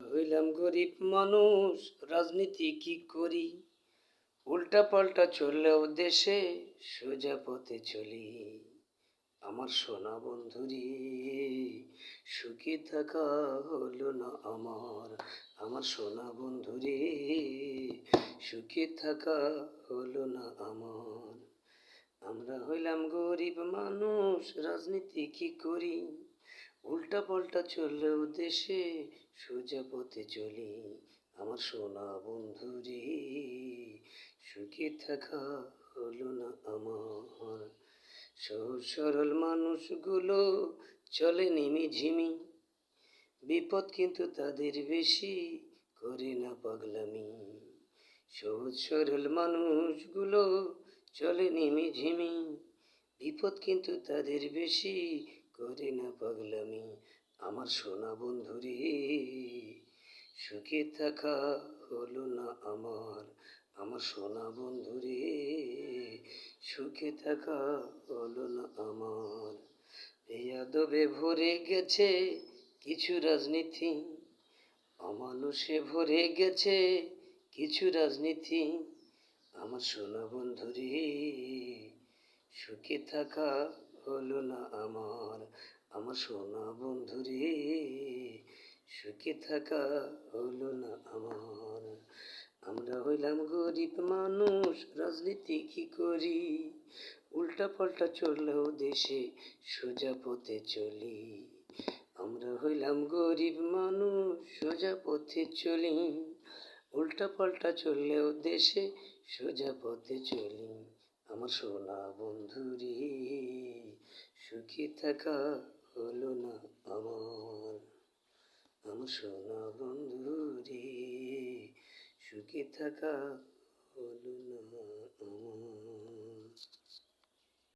হইলাম গরিব মানুষ, রাজনীতি কি করি? উল্টা পাল্টা চললেও দেশে সোজা পথে চলি। আমার সোনা বন্ধুরি, সুখী থাকা হলো না আমার। আমার সোনা বন্ধুরি, সুখী থাকা হলো না আমার। আমরা হইলাম গরিব মানুষ, রাজনীতি কি করি? উল্টা পাল্টা চললেও দেশে সোজা পথে চলি। আমার সোনা বন্ধুরে, সুখে থাকা হলো না আমার। সহজ সরল মানুষগুলো চলে নেমে ঝিমি, বিপদ কিন্তু তাদের বেশি, করে না পাগলামি। সহজ সরল মানুষগুলো চলে নেমে ঝিমি, বিপদ কিন্তু তাদের বেশি, করে না পাগলামি। আমার সোনা বন্ধুরে, সুখে থাকা হলো না আমার। আমার সোনা বন্ধুরে, সুখে থাকা হলো না আমার। বেয়াদবে ভরে গেছে কিছু রাজনীতি, অমানুষে ভরে গেছে কিছু রাজনীতি। আমার সোনা বন্ধুরে, সুখে থাকা হলো না আমার। আমার সোনা বন্ধুরে, সুখে থাকা হলো না আমার। আমরা হইলাম গরিব মানুষ, রাজনীতি কি করি? উল্টা পাল্টা চললেও দেশে সোজা পথে চলি। আমরা হইলাম গরিব মানুষ, সোজা পথে চলি। উল্টা পাল্টা চললেও দেশে সোজা পথে চলি। আমার সোনা বন্ধুরে, সুখী থাকা হলো না আমার। আমার সোনা বন্ধুরে, সুখী থাকা হলো না আমার।